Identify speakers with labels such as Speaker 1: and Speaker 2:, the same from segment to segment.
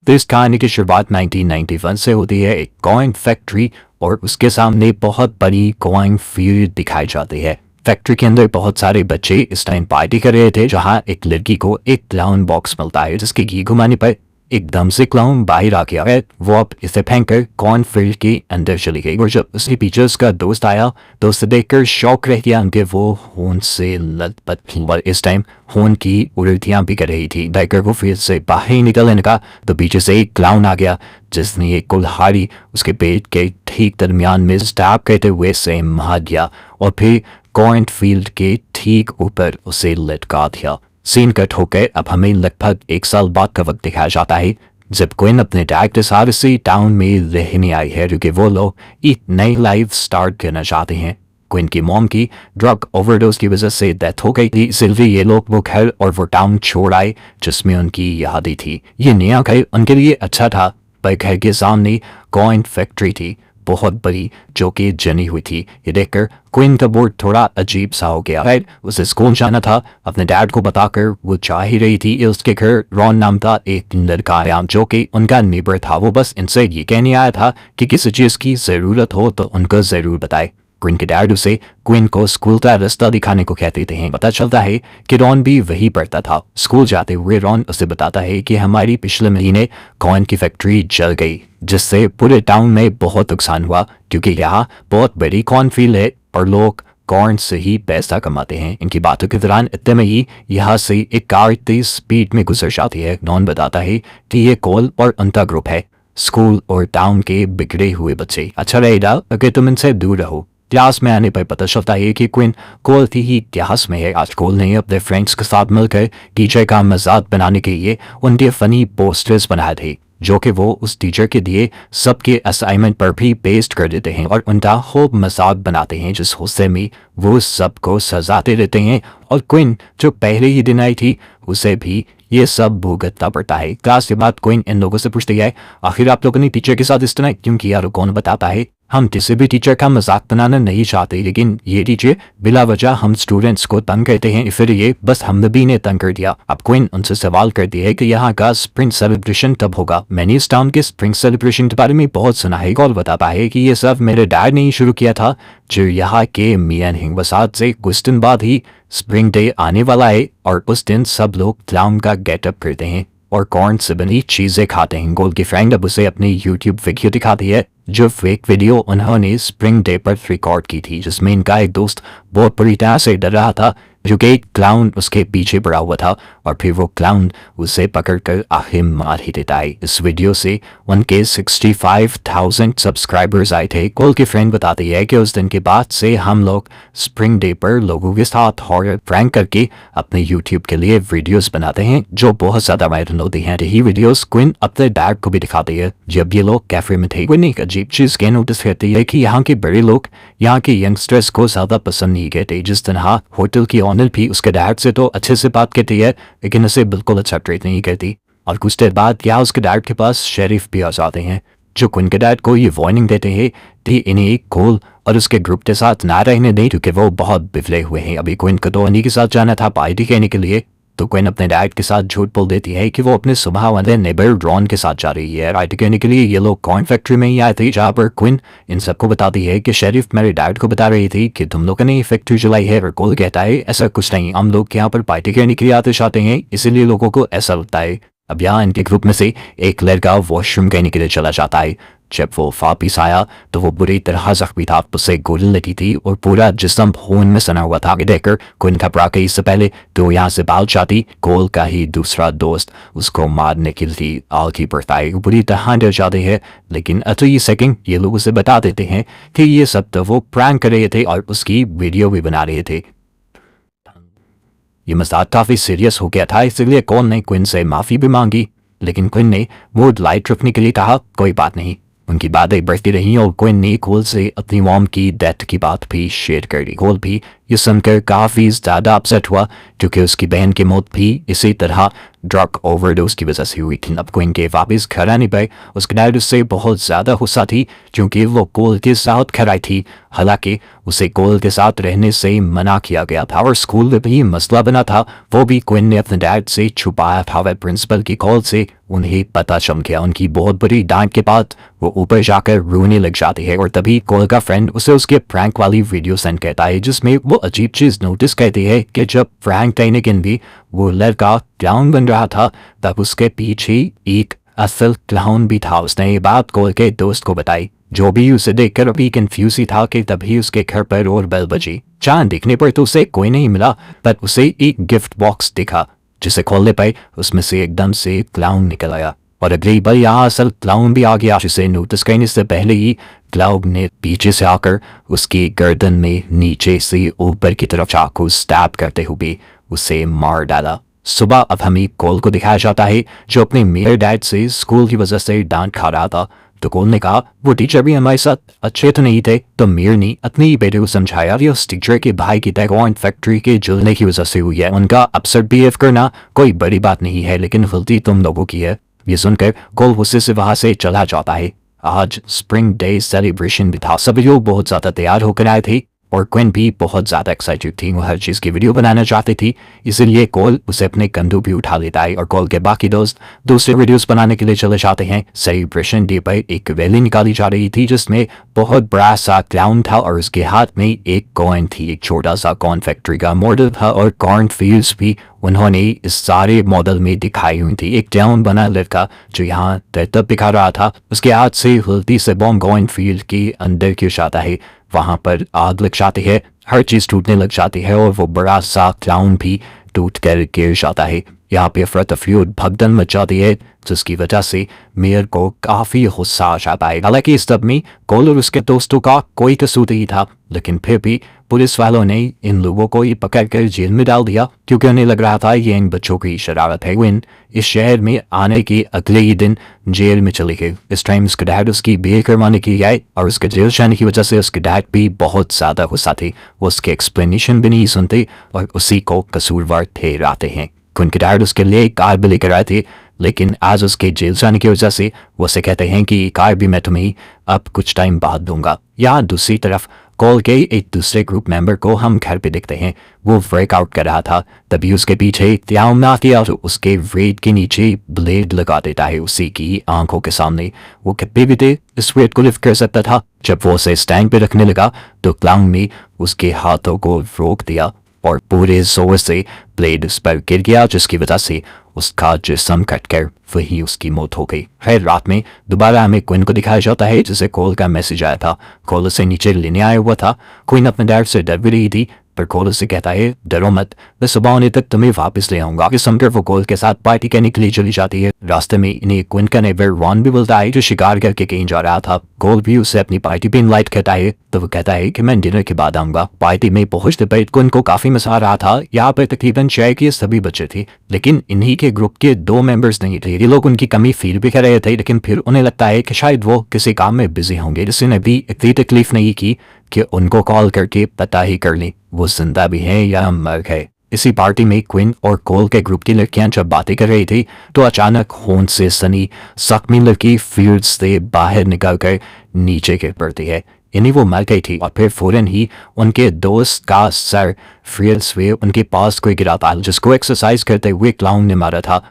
Speaker 1: तो इस कहानी की शुरुआत 1991 से होती है। एक कॉइन फैक्ट्री और उसके सामने बहुत बड़ी कॉइन फील्ड दिखाई जाती है। फैक्ट्री के अंदर बहुत सारे बच्चे इस टाइम पार्टी कर रहे थे, जहां एक लड़की को एक क्लाउन बॉक्स मिलता है जिसके घी घुमाने पर एकदम से क्लाउन बाहर आ गया है। वो अब इसे फेंककर कॉर्न फील्ड के अंदर चली गई और जब उसके पीछे उसका दोस्त आया तो उसे देखकर शौक रह गया कि वो होन से लटपट और इस टाइम होन की उल्टियां भी कर रही थी। देखकर वो फिर से बाहर निकलने का तो पीछे से एक क्लाउन आ गया जिसने एक कुल्हाड़ी उसके पेट के ठीक दरमियान में स्टैब करते हुए से मार दिया और फिर कॉर्न फील्ड के ठीक ऊपर उसे लटका दिया। सीन कट होकर अब हमें लगभग 1 साल बाद का वक्त दिखाया जाता है जब क्विन अपने डैड के साथ इसी टाउन में रहने आई है क्योंकि वो लोग एक नई लाइफ स्टार्ट करना चाहते हैं। क्विन की मॉम की ड्रग ओवरडोज की वजह से डेथ हो गई थी, इसलिए ये लोग वो घर और वो टाउन छोड़ आए जिसमें उनकी यादें थी। ये नया घर उनके लिए अच्छा था पर घर के सामने कॉइन फैक्ट्री थी बहुत बड़ी जो कि जनी हुई थी। ये देखकर क्विन का मूड थोड़ा अजीब सा हो गया। उसे स्कूल जाना था, अपने डैड को बताकर वो चाह ही रही थी। उसके घर रॉन नाम का एक लड़का आया जो कि उनका नेबर था। वो बस इनसे ये कहने आया था कि किसी चीज़ की ज़रूरत हो तो उनको ज़रूर बताए। क्विन के डैड उसे क्विन को स्कूल का रास्ता दिखाने को कहते थे। पता चलता है कि रॉन भी वही पढ़ता था। स्कूल जाते हुए रॉन उसे बताता है कि हमारी पिछले महीने कॉइन की फैक्ट्री जल गई जिससे पूरे टाउन में बहुत नुकसान हुआ क्योंकि यहाँ बहुत बड़ी कॉर्न फील्ड है और लोग कॉर्न से ही पैसा कमाते हैं। इनकी बातों के दौरान इतने में ही यहाँ से एक कार तेज स्पीड में गुजर जाती है। रॉन बताता है कि ये कोल और उनका ग्रुप है, स्कूल और टाउन के बिगड़े हुए बच्चे। अच्छा रहेगा अगर तुम इनसे दूर रहो। क्लास में आने पर पता चलता है कि क्विन कोल थी ही इतिहास में है। आज कोल ने अपने फ्रेंड्स के साथ मिलकर टीचर का मजाक बनाने के लिए उनके फनी पोस्टर्स बनाए थे जो कि वो उस टीचर के दिए सबके असाइनमेंट पर भी पेस्ट कर देते हैं और उनका खूब मजाक बनाते हैं जिस गुस्से में वो सबको सजाते रहते हैं। और क्विन जो पहले ही दिन आई थी उसे भी ये सब भुगतना पड़ता है। क्लास के बाद क्विन इन लोगों से पूछती है आखिर आप लोगों ने टीचर के साथ इस तरह क्यों किया। और कौन बताता है हम किसी भी टीचर का मजाक बनाना नहीं चाहते लेकिन ये टीचर बिला वजह हम स्टूडेंट्स को तंग करते हैं, फिर ये बस हमनबी ने तंग कर दिया। अब क्विन उनसे सवाल करती है कि यहाँ का स्प्रिंग सेलिब्रेशन कब होगा। मैंने इस टाउन के स्प्रिंग सेलिब्रेशन के बारे में बहुत सुना है। कॉल बताता है कि ये सब मेरे डैड ने ही शुरू किया था जो यहाँ के मियान हिंग वसात से कुछ दिन बाद ही स्प्रिंग डे आने वाला है और उस दिन सब लोग क्लाउन का गेटअप करते हैं और कॉर्न से बनी चीजें खाते हैं। गोल की फ्रेंड अब उसे अपनी यूट्यूब वीडियो दिखाती है जो फेक वीडियो उन्होंने स्प्रिंग डे पर रिकॉर्ड की थी जिसमें इनका एक दोस्त बहुत बुरी तरह से डर रहा था जो कि एक क्लाउन उसके पीछे पड़ा हुआ था और फिर वो क्लाउन उसे पकड़कर आखिर मार ही देता है। इस वीडियो से उनके 65,000 सब्सक्राइबर्स आए थे। कोल की फ्रेंड बताती है कि उस दिन के बाद से हम लोग स्प्रिंग डे पर लोगों के साथ हॉरर प्रैंक करके अपने यूट्यूब के लिए वीडियोस बनाते हैं जो बहुत ज्यादा वायरल होती हैं। यही वीडियोस क्विन अपने डैड को भी दिखाती है। जब ये लोग कैफे में थे क्विन एक अजीब चीज के नोटिस करती है कि यहाँ के बड़े लोग यहाँ के यंगस्टर्स को ज्यादा पसंद नहीं करते। जिस तरह होटल की ऑनर भी उसके डैड से तो अच्छे से बात करती है लेकिन उसे बिल्कुल अच्छा ट्रीट नहीं करती। और कुछ देर बाद क्या उसके डैड के पास शेरिफ भी आ जाते हैं जो क्विन के डैड को ये वार्निंग देते हैं कि इन्हें एक कोल और उसके ग्रुप के साथ ना रहने दें क्योंकि वो बहुत बिफले हुए हैं। अभी क्विन को तो उन्हीं के साथ जाना था पार्टी कहने के लिए तो क्विन अपने डैड के साथ झूठ बोल देती है कि वो अपने सुबह वाले नेबर रॉन के साथ जा रही है। पार्टी कहने के लिए ये लोग कॉइन फैक्ट्री में ही आए थे जहाँ पर क्विन इन सबको बताती है कि शेरिफ मेरे डैड को बता रही थी कि तुम लोगों ने फैक्ट्री जलाई है। और कोल कहता है ऐसा कुछ नहीं, हम लोग यहाँ पर पार्टी करने के लिए आते जाते हैं इसीलिए लोगों को ऐसा लगता है। अब यहाँ इनके ग्रुप में से एक लड़का वॉशरूम कहने के लिए चला जाता है। जब वो वापिस आया तो वो बुरी तरह जख्मी था, उसे गोली लगी थी और पूरा जिस्म खून में सना हुआ था। देखकर क्विन घबरा के इससे पहले तो यहाँ से भाग जाती कोल का ही दूसरा दोस्त उसको मारने के लिए आगे बढ़ता है। बुरी तरह डर जाते हैं लेकिन अगली सेकंड ये लोग उसे बता देते हैं कि ये सब तो वो प्रैंक कर रहे थे और उसकी वीडियो भी बना रहे थे। ये मजाक काफी सीरियस हो गया था इसलिए कॉल ने क्विन से माफी भी मांगी लेकिन क्विन ने मूड लाइट रखने के लिए कहा कोई बात नहीं। उनकी बातें बढ़ती रही और क्विन ने कोल से अपनी मॉम की डेथ की बात भी शेयर कर दी। कोल भी ये सुनकर काफ़ी ज़्यादा अपसेट हुआ क्योंकि उसकी बहन की मौत भी इसी तरह ड्रग ओवरडोज की वजह से हुई थी। अब क्विन के वापस घर आने पर उसके डैड उससे बहुत ज़्यादा गुस्सा थी क्योंकि वो कोल के साथ घर आई थी। हालांकि उसे कोल के साथ रहने से मना किया गया था और स्कूल में भी मसला बना था, वो भी क्विन ने अपने डैड से छुपाया था। वह प्रिंसिपल की कॉल से उन्हें पता चल गया। उनकी बहुत बड़ी डांट के बाद वो ऊपर जाकर रोने लग जाती है और तभी कोल का फ्रेंड उसे उसके प्रैंक वाली वीडियो सेंड करता है जिसमें वो अजीब चीज़ नोटिस करती है कि जब फ्रैंक टाइनिगन भी वो लड़का क्लाउन बन रहा था तब उसके पीछे एक असल क्लाउन भी था। उसने ये बात कोल के दोस्त को बताई जो भी उसे देखकर अभी कंफ्यूज ही था कि तभी उसके घर पर और बेल बजी। चांद देखने पर तो उसे कोई नहीं मिला पर उसे एक गिफ्ट बॉक्स दिखा जिसे खोलने पर उसमें से एकदम से क्लाउन निकल आया और अगली बार यहाँ असल क्लाउन भी आ गया जिसे नोटिस करने से पहले ही क्लाउन ने पीछे से आकर उसकी गर्दन में नीचे से ऊपर की तरफ चाकू स्टैब करते हुए उसे मार डाला। सुबह अब हमें कोल को दिखाया जाता है जो अपने मेरे डैड से स्कूल की वजह से डांट खा रहा था। तो कोल ने कहा वो टीचर भी हमारे साथ अच्छे तो नहीं थे, तो मीर ने अपने ही बेटे को समझाया कि उस टीचर के भाई की टैगॉन फैक्ट्री के जलने की वजह से हुई है। उनका अपसेट बिहेव करना कोई बड़ी बात नहीं है लेकिन गलती तुम लोगों की है। ये सुनकर कोल गुस्से से वहां से चला जाता है। आज स्प्रिंग डे सेलिब्रेशन भी था, सभी लोग बहुत ज्यादा तैयार होकर आए थे और क्विन भी बहुत ज़्यादा एक्साइटेड थी। वो हर चीज़ की वीडियो बनाना चाहती थी, इसीलिए कोल उसे अपने कंधों भी उठा लेता है और कोल के बाकी दोस्त दूसरे वीडियोस बनाने के लिए चले जाते हैं। सेलिब्रेशन डे पर एक रैली निकाली जा रही थी जिसमें बहुत बड़ा सा क्लाउन था और उसके हाथ में एक कॉइन थी। एक छोटा सा कॉर्न फैक्ट्री का मॉडल था और कॉर्न फील्ड्स भी उन्होंने इस सारे मॉडल में दिखाई हुई थी। एक टाउन बना लड़का जो यहाँ तरतब दिखा रहा था उसके हाथ से गलती से बॉम्ब कॉर्न फील्ड के अंदर क्यों जाता है, वहां पर आग लग जाती है, हर चीज टूटने लग जाती है और वो बड़ा सा क्लाउन भी टूट कर गिर जाता है। यहाँ पे अफरा-तफरी और भगदड़ मच जाती है जिसकी वजह से मेयर को काफी गुस्सा आ जाता है। हालांकि इस सब में कोल और उसके दोस्तों का कोई कसूर नहीं था लेकिन फिर भी पुलिस वालों ने इन लोगों को ये पकड़कर जेल में डाल दिया क्योंकि उन्हें लग रहा था ये इन बच्चों की शरारत है। विन इस शहर में आने के अगले ही दिन जेल में चली गई। इस टाइम उसके डैड उसकी बेल करवाने के लिए आए और उसके जेल जाने की वजह से उसके डैड भी बहुत ज्यादा गुस्सा थे। वो उसके एक्सप्लेनेशन भी नहीं सुनते और उसी को कसूरवार ठहराते हैं। उनके डैड उसके लिए एक कार भी लेकर आए थे लेकिन आज उसके जेल जाने की वजह से वो उसे कहते हैं कि कार भी मैं तुम्हें अब कुछ टाइम बाद दूंगा। यहाँ दूसरी तरफ कोल के एक दूसरे ग्रुप मेंबर को हम घर पे देखते हैं। वो वर्कआउट कर रहा था तभी उसके पीछे त्याम ना किया तो उसके वेट के नीचे ब्लेड लगा देता है उसी की आंखों के सामने। वो कभी भी थे इस वेट को लिफ्ट कर सकता था। जब वो उसे स्टैंड पे रखने लगा तो क्लाउन ने उसके हाथों को रोक दिया और पूरे जोर से ब्लेड उस पर गिर गया जिसकी वजह से उसका जिस्म कटकर वही उसकी मौत हो गई। फिर रात में दोबारा हमें क्विन को दिखाया जाता है जिसे कोल का मैसेज आया था। कोल उसे नीचे लेने आया हुआ था। क्विन अपने डैड से डर भी रही थी पर कोल उसे कहता है डरो मत, मैं सुबह होने तक तुम्हें वापस ले आऊंगा। आगे समझकर वो कोल के साथ पार्टी करने के लिए चली जाती है। रास्ते में इन्हें क्विन का नेबर रॉन भी मिलता है जो शिकार करके कहीं जा रहा था। कोल भी उसे अपनी पार्टी पे इनवाइट करता है तो वो कहता है कि मैं डिनर के बाद आऊंगा। पार्टी में पहुंचते पर क्विन को काफी मजा आ रहा था। यहाँ पर तकरीबन शहर के सभी बच्चे थे लेकिन इन्हीं के ग्रुप के 2 मेंबर्स नहीं थे। ये लोग उनकी कमी फील भी कर रहे थे लेकिन फिर उन्हें लगता है कि शायद वो किसी काम में बिजी होंगे जिसने भी इतनी तकलीफ नहीं की कि उनको कॉल करके पता ही कर लें वो जिंदा भी है या मर गए। इसी पार्टी में क्विन और कोल के ग्रुप की लड़कियां जब बातें कर रही थी तो अचानक खून से सनी जख्मी लड़की फील्ड से बाहर निकलकर नीचे गिर पड़ती है। यानी वो मर गई थी और फिर फौरन ही उनके दोस्त का सर फील्ड से उनके पास कोई गिरा था जिसको एक्सरसाइज करते हुए क्लाउन ने मारा था।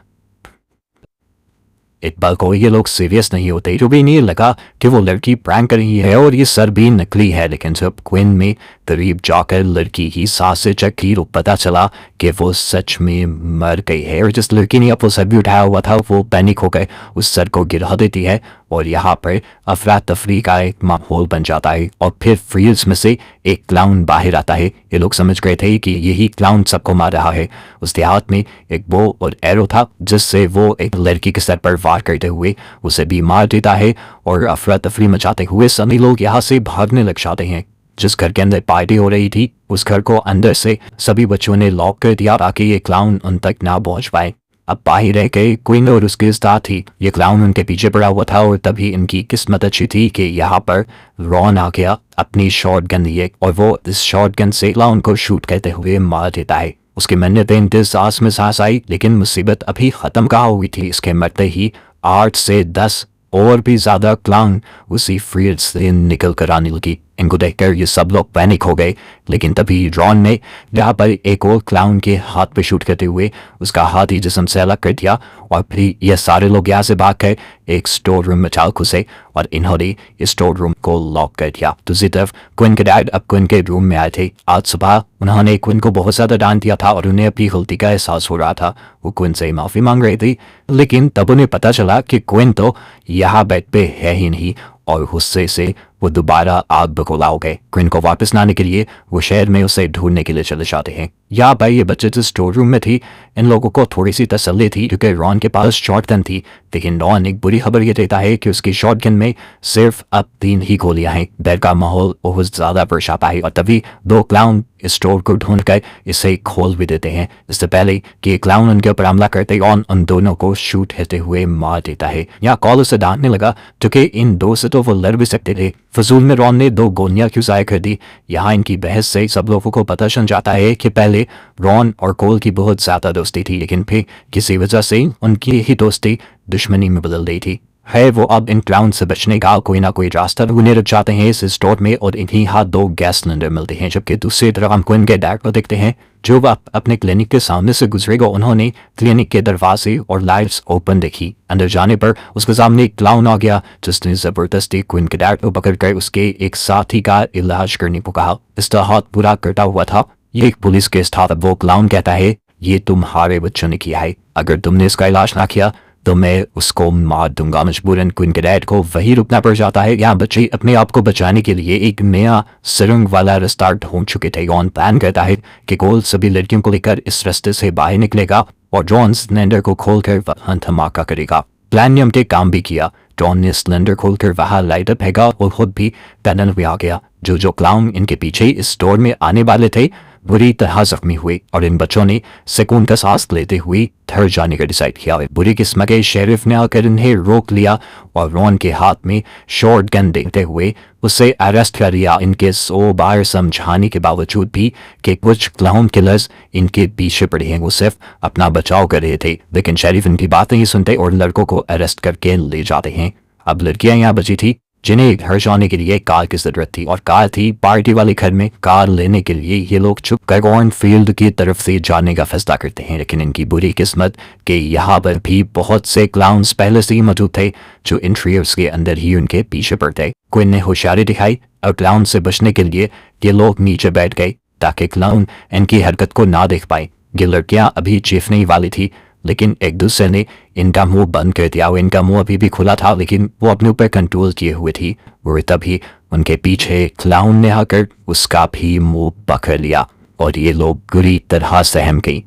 Speaker 1: एक बार को ये लोग सीरियस नहीं होते जो भी नहीं लगा कि वो लड़की प्रैंक कर रही है और ये सर भी नकली है। लेकिन जब क्विन में करीब जाकर लड़की की सांस से चेक की तो पता चला कि वो सच में मर गई है और जिस लड़की ने अब वो सर भी उठाया हुआ था वो पैनिक होकर उस सर को गिरा देती है और यहाँ पर अफरा तफरी का एक माहौल बन जाता है और फिर फील्ड्स में से एक क्लाउन बाहर आता है। ये लोग समझ गए थे कि यही क्लाउन सबको मार रहा है। उसके हाथ में एक बो और एरो था जिससे वो एक लड़की के सर पर वार करते हुए उसे भी मार देता है और अफरा तफरी मचाते हुए सभी लोग यहाँ से भागने लग जाते हैं। जिस घर के अंदर पार्टी हो रही थी उस घर को अंदर से सभी बच्चों ने लॉक कर दिया ताकि ये क्लाउन उन तक ना पहुंच पाए। अब बाहर रह गए क्वीन और उसके साथ थी। ये क्लाउन उनके पीछे पड़ा हुआ था और तभी इनकी किस्मत अच्छी थी कि यहाँ पर रॉन आ गया अपनी शॉर्ट गन लिए और वो इस शॉर्ट गन से क्लाउन को शूट करते हुए मार देता है। उसकी मन्नतें इंतज़ार में सांस आई, लेकिन मुसीबत अभी ख़त्म कहाँ हुई थी। इसके मरते ही 8 से 10 और भी ज़्यादा क्लाउन उसी फील्ड से निकल कर आने लगी। इनको देखकर ये सब लोग पैनिक हो गए, लेकिन तभी रॉन ने यहाँ पर एक और क्लाउन के हाथ पे शूट करते हुए उसका हाथ ही जिस्म से अलग कर दिया और फिर ये सारे लोग यहाँ से भाग कर एक स्टोर रूम में चाल घुसे और इन्होंने इस स्टोर रूम को लॉक कर दिया। दूसरी तरफ क्विन के डैड अब क्विन के रूम में आए थे। आज सुबह उन्होंने क्विन को बहुत ज़्यादा डांट दिया था और उन्हें अपनी गलती का एहसास हो रहा था। वो क्विन से माफ़ी मांग रही थी, लेकिन तब उन्हें पता चला कि क्विन तो यहाँ बेड पे है ही नहीं और गुस्से से वो दोबारा आग बगोला हो गए। क्विन को वापस लाने के लिए वो शहर में उसे ढूंढने के लिए चले जाते हैं। यहाँ पर ये बच्चे जिस स्टोर रूम में थी, इन लोगों को थोड़ी सी तसल्ली थी क्योंकि रॉन के पास शॉटगन थी, लेकिन रॉन एक बुरी खबर ये देता है कि उसकी शॉटगन में सिर्फ अब 3 ही गोलियां हैं। डर का माहौल बहुत ज़्यादा बरसाता है और तभी 2 क्लाउन इस स्टोर को ढूंढकर इसे खोल भी देते हैं। इससे पहले कि क्लाउन उनके ऊपर हमला करते रॉन उन दोनों को शूट करते हुए मार देता है। यहाँ कॉल उसे डांटने लगा क्योंकि इन 2 से तो वो लड़ भी सकते थे। फजूल में रॉन ने 2 गोलियां क्यों ज़ाया कर दी। यहाँ इनकी बहस से सब लोगों को पता चल जाता है कि पहले रॉन और कोल की बहुत ज़्यादा दोस्ती थी, लेकिन फिर किसी वजह से उनकी ही दोस्ती दुश्मनी में बदल गई थी। है वो अब इन क्लाउन से बचने का कोई ना कोई रास्ता ढूंढने लग जाते हैं इस स्टोर में और इन्हीं हाथ 2 गैस सिलेंडर मिलते हैं। जबकि दूसरी तरफ हम क्विन के डैड को देखते हैं जो वह अपने क्लिनिक के सामने से गुजरेगा। उन्होंने क्लिनिक के दरवाजे और लाइट्स ओपन देखी। अंदर जाने पर उसके सामने एक क्लाउन आ गया जिसने जबरदस्ती क्विन के डैड को पकड़कर उसके एक साथी का इलाज करने को कहा। इसका हाथ पूरा कटा हुआ था। ये एक पुलिस केस था। वो क्लाउन कहता है ये तुम्हारे बच्चों ने किया है, अगर तुमने इसका इलाज ना किया तो मैं उसको मार दूंगा। मजबूरन क्विन के डैड को वही रुकना पड़ जाता है। यहाँ बच्चे अपने आप को बचाने के लिए एक नया सुरंग वाला रास्ता ढूंढ चुके थे। जॉन प्लान करता है कि कोल सभी लड़कियों को लेकर इस रास्ते से बाहर निकलेगा और जॉन सिलेंडर को खोलकर वहां धमाका करेगा। प्लान ने उनके काम भी किया। जॉन ने सिलेंडर खोलकर वहां लाइट अप हैगा और खुद भी पैनल में आ गया। जो क्लाउन इनके पीछे इस स्टोर में आने वाले थे बुरी तरह जख्मी हुए और इन बच्चों ने सुकून का सांस लेते हुए घर जाने का डिसाइड किया। बुरी किस्मत के शेरिफ ने आकर इन्हें रोक लिया और रॉन के हाथ में शॉर्ट गन देखते हुए उसे अरेस्ट कर लिया। इनके 100 बार समझाने के बावजूद भी कि कुछ क्लाउन किलर्स इनके पीछे पड़े हैं, वो सिर्फ अपना बचाव कर रहे थे, लेकिन शेरिफ इनकी बात नहीं सुनते और लड़कों को अरेस्ट करके ले जाते हैं। अब लड़कियां यहाँ बची थी जिन्हें घर जाने के लिए कार की जरूरत थी और कार थी पार्टी वाले घर में। कार लेने के लिए ये लोग चुप कर कॉर्नफील्ड की तरफ से जाने का फैसला करते हैं, लेकिन इनकी बुरी किस्मत कि यहाँ पर भी बहुत से क्लाउन्स पहले से ही मौजूद थे जो इंट्रियर्स के अंदर ही उनके पीछे पड़ते। क्विन ने होशियारी दिखाई और क्लाउन से बचने के लिए ये लोग नीचे बैठ गए ताकि क्लाउन इनकी हरकत को ना देख पाए। ये लड़कियां अभी चीखने ही वाली थी, लेकिन एक दूसरे ने इनका मुंह बंद कर दिया। इनका मुंह अभी भी खुला था, लेकिन वो अपने ऊपर कंट्रोल किए हुए थी। वो तभी उनके पीछे क्लाउन ने आकर उसका भी मुंह पकड़ लिया और ये लोग बुरी तरह सहम गई।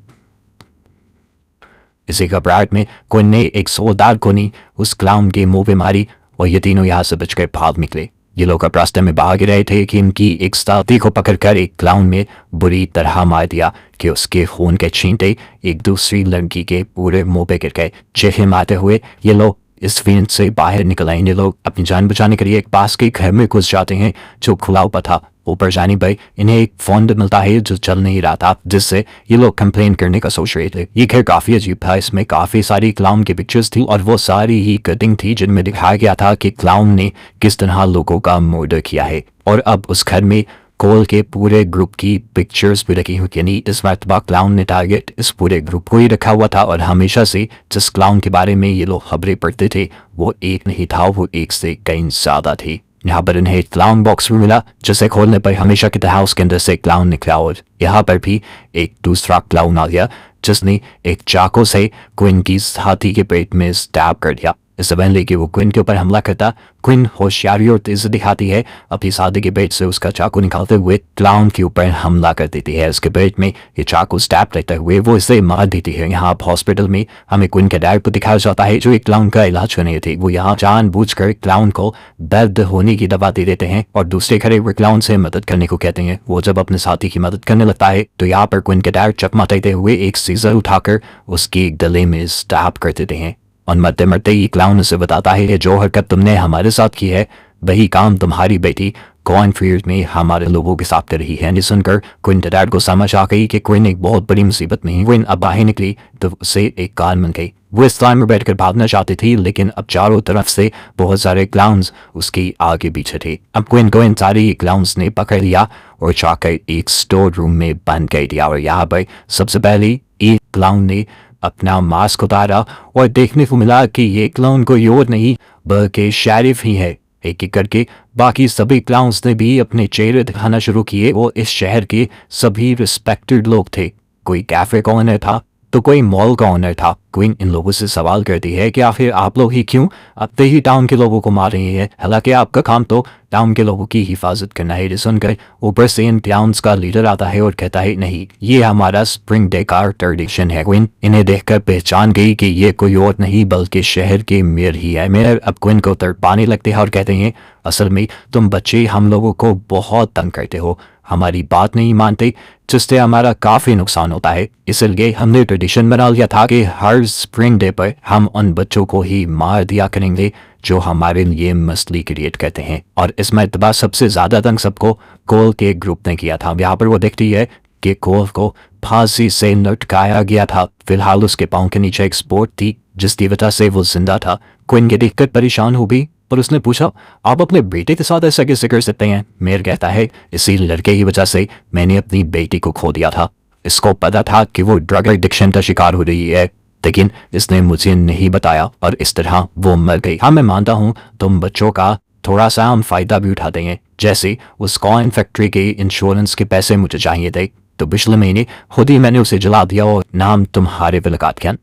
Speaker 1: इसी घबराहट में क्विन ने एक सोलदार गोली उस क्लाउन के मुंह पे मारी और ये तीनों यहाँ से बचकर भाग निकले। ये लोग अब रास्ते में भाग रहे थे कि इनकी एक साथी को पकड़कर एक क्लाउन में बुरी तरह मार दिया कि उसके खून के छींटे एक दूसरी लड़की के पूरे मुंह पे गिर गए। चीखें मारते हुए ये लोग इस फील्ड से बाहर निकल आए। ये लोग अपनी जान बचाने के लिए एक पास के घर में घुस जाते हैं जो खुला हुआ था। ऊपर जाने पर इन्हें एक फोन मिलता है जो चल नहीं रहा था, जिससे ये लोग कंप्लेन करने का सोच रहे थे। ये घर काफी अजीब था। इसमें काफी सारी क्लाउन की पिक्चर्स थी और वो सारी ही कटिंग थी जिनमें दिखाया गया था कि क्लाउन ने किस तरह लोगों का मर्डर किया है। और अब उस घर में कोल के पूरे ग्रुप की पिक्चर्स भी रखी हुई, यानी इस मरतबा क्लाउन ने टारगेट इस पूरे ग्रुप को ही रखा हुआ था। और हमेशा से जिस क्लाउन के बारे में ये लोग खबरें पढ़ते थे वो एक नहीं था, वो एक से कई ज्यादा थे। यहाँ पर इन्हें क्लाउन बॉक्स भी मिला जिसे खोलने पर हमेशा की तरह उसके अंदर से क्लाउन निकला और यहाँ पर भी एक दूसरा क्लाउन आ गया जिसने एक चाकू से क्विन की हाथी के पेट में स्टैब कर दिया। इससे पहले कि वो क्विन के ऊपर हमला करता, क्विन होशियारी और तेजी दिखाती है। अपनी शादी के पेट से उसका चाकू निकालते हुए क्लाउन के ऊपर हमला कर देती है। उसके पेट में ये चाकू स्टैब लेते हुए वो इसे मार देती है। यहाँ हॉस्पिटल में हमें क्विन के डैड को दिखाया जाता है जो एक क्लाउन का इलाज करने थे। वो यहाँ जानबूझकर क्लाउन को दर्द होने की दवा दे देते हैं और दूसरे खड़े हुए क्लाउन से मदद करने को कहते हैं। वो जब अपने साथी की मदद करने लगता है तो यहाँ पर क्विन के डैड चकमा देते हुए एक सीजर उठाकर उसकी गले में स्टैब कर देते हैं और मरते मरते ही क्लाउन उसे बताता है कि जो हरकत तुमने हमारे साथ की है वही काम तुम्हारी बेटी कॉर्नफील्ड में हमारे लोगों के साथ कर रही है। ये सुनकर क्विन के डैड को समझ आ गई कि क्विन एक बहुत बड़ी मुसीबत में है। क्विन अब बाहर निकली तो उसे एक कार मिल गई। वो इस टाइम में बैठकर भागना चाहती थी लेकिन अब चारों तरफ से बहुत सारे क्लाउन्स उसकी आगे पीछे थे। अब क्विन को इन सारी क्लाउन्स ने पकड़ लिया और जाकर एक स्टोर रूम में बंद कर दिया और यहाँ पर सबसे पहले एक क्लाउन ने अपना मास्क उतारा और देखने को मिला कि ये क्लाउन कोई और नहीं बल्कि शेरिफ ही है। एक एक करके बाकी सभी क्लाउन्स ने भी अपने चेहरे दिखाना शुरू किए। वो इस शहर के सभी रिस्पेक्टेड लोग थे। कोई कैफे का ओनर था तो कोई मॉल का ओनर था। क्वीन इन लोगों से सवाल करती है कि आखिर आप लोग ही क्यों अपने ही टाउन के लोगों को मार रहे हैं, हालांकि आपका काम तो टाउन के लोगों की हिफाजत करना है। सुनकर ऊपर से इन क्लाउन्स का लीडर आता है और कहता है नहीं, ये हमारा स्प्रिंग डे का ट्रेडिशन है। क्वीन इन्हें देखकर पहचान गई कि ये कोई और नहीं बल्कि शहर के मेयर ही है। मेयर अब क्वीन को तड़पाने लगते हैं और कहते हैं असल में तुम बच्चे हम लोगों को बहुत तंग करते हो, हमारी बात नहीं मानते जिससे हमारा काफी नुकसान होता है। इसलिए हमने ट्रेडिशन बना लिया था कि हर स्प्रिंग डे पर हम उन बच्चों को ही मार दिया करेंगे जो हमारे लिए मसली क्रिएट करते हैं। और इस मरतबा सबसे ज्यादा तंग सबको कोल के ग्रुप ने किया था। यहाँ पर वो देखती है कि कोल को फांसी से लटकाया गया था। फिलहाल उसके पाँव के नीचे एक स्पोर्ट थी जिसकी वजह से वो जिंदा था। क्वीन के देखकर परेशान हो गई पर उसने पूछा आप अपने बेटे के साथ ऐसा कैसे कर सकते हैं। मेयर कहता है इसी लड़के की वजह से मैंने अपनी बेटी को खो दिया था। इसको पता था कि वो ड्रग एडिक्शन का शिकार हो रही है लेकिन इसने मुझे नहीं बताया और इस तरह वो मर गई। हाँ मैं मानता हूँ तुम बच्चों का थोड़ा सा हम फायदा भी उठा देंगे, जैसे उस कॉइन फैक्ट्री के इंश्योरेंस के पैसे मुझे चाहिए थे तो पिछले महीने खुद ही मैंने उसे जला दिया और नाम तुम्हारे पे लगा दिया।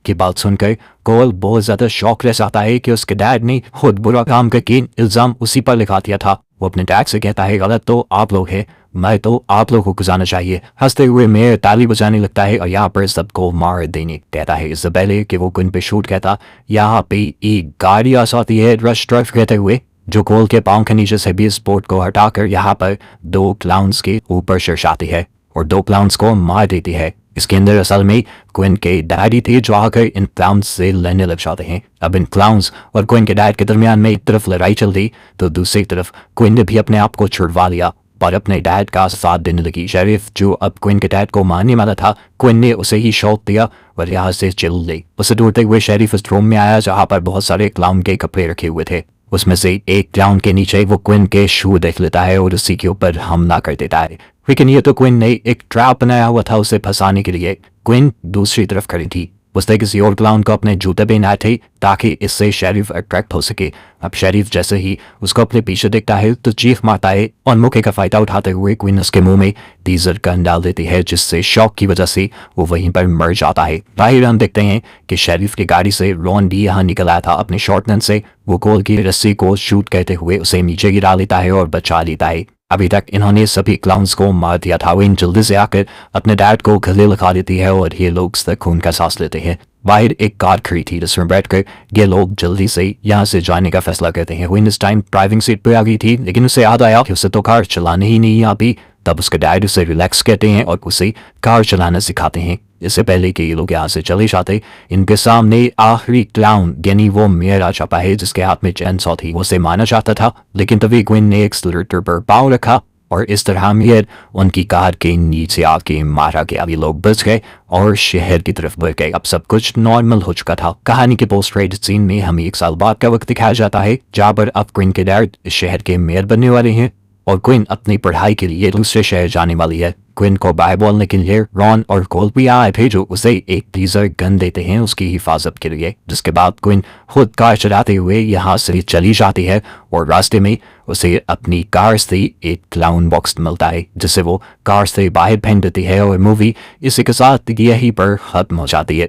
Speaker 1: की बात सुनकर कोल बहुत ज्यादा शौक रह जाता है कि उसके डैड ने खुद बुरा काम करके इल्जाम उसी पर लिखा दिया था। वो अपने डैड से कहता है गलत तो आप लोग हैं, मैं तो आप लोगों को जाना चाहिए। हंसते हुए मेयर ताली बजाने लगता है और यहाँ पर सबको मार देने कहता है। इससे पहले कि वो कुन पे शूट कहता यहाँ पे एक गाड़ी आ जाती है रश ड्राइव कहते हुए जो कोल के पाँव के नीचे से भी स्पोर्ट को हटाकर यहाँ पर दो क्लाउन्स के ऊपर शीर्षाती है और दो क्लाउन्स को मार देती है। इसके अंदर असल में क्वीन के डैडी थे जो आकर इन क्लाउन्स से लड़ने लग जाते हैं। अब इन क्लाउन्स और क्वीन के डैड के दरमियान में एक तरफ लड़ाई चल रही तो दूसरी तरफ क्वीन ने भी अपने आप को छुड़वा लिया और अपने डैड का साथ देने लगी। शेरिफ जो अब क्वीन के डैड को मारने वाला था, क्वीन ने उसे ही शॉट दिया और यहाँ से चल गई। उसे ढूंढते हुए शेरिफ उस रूम में आया जहाँ पर बहुत सारे क्लाउन के कपड़े रखे हुए थे। उसमें से एक क्लाउन के नीचे वो क्वीन के शू देख लेता है और उसी के ऊपर हमला कर देता है। लेकिन ये तो क्वीन ने एक ट्रैप बनाया हुआ था उसे फंसाने के लिए। क्वीन दूसरी तरफ खड़ी थी। उसने किसी और क्लाउन को अपने जूते पहनाए थे ताकि इससे शेरिफ अट्रैक्ट हो सके। अब शेरिफ जैसे ही उसको अपने पीछे देखता है तो चीख मारता है और मौके का फायदा उठाते हुए क्वीन उसके मुंह में टीजर गन डाल देती है जिससे शॉक की वजह से वो वहीं पर मर जाता है। बाहर हम देखते हैं कि शेरिफ की गाड़ी से रॉन भी यहाँ निकल आया था। अपने शॉटगन से वो कोल की रस्सी को शूट करते हुए उसे नीचे गिरा लेता है और बचा लेता है। अभी तक इन्होंने सभी क्लाउन्स को मार दिया था। विन जल्दी से आकर अपने डैड को गले लगा देती है और ये लोग खून का सांस लेते हैं। बाहर एक कार खड़ी थी जिसमें बैठकर ये लोग जल्दी से यहाँ से जाने का फैसला करते हैं। विन इस टाइम ड्राइविंग सीट पर आ गई थी लेकिन उसे याद आया कि उसे तो कार चलाने ही नहीं आती। तब उसके डैड उसे रिलैक्स कहते हैं और उसे कार चलाना सिखाते हैं। इससे पहले कि ये लोग यहाँ से चले जाते इनके सामने आखिरी क्लाउन यानी वो मेयर आ जाता है जिसके हाथ में चैनसॉ थी। वो उसे मारना चाहता था लेकिन तभी क्वीन ने एक्सीलरेटर पर पाँव रखा और इस तरह मेयर उनकी कार के नीचे आके मारा गया। ये लोग बच गए और शहर की तरफ बढ़ गए। अब सब कुछ नॉर्मल हो चुका था। कहानी के पोस्ट क्रेडिट सीन में हमें 1 साल बाद का वक्त दिखाया जाता है जहाँ पर अब क्वीन के डैड शहर के मेयर बनने वाले हैं और क्वीन अपनी पढ़ाई के लिए दूसरे शहर जाने वाली है। क्वीन को बाय बोलने के लिए रॉन और कोल भी आए थे जो उसे एक टीजर गन देते हैं उसकी हिफाजत के लिए। जिसके बाद क्वीन खुद कार चलाते हुए यहाँ से चली जाती है और रास्ते में उसे अपनी कार से एक क्लाउन बॉक्स मिलता है जिसे वो कार से बाहर फेंक देती है और मूवी इसी के साथ यहीं पर खत्म हो जाती है।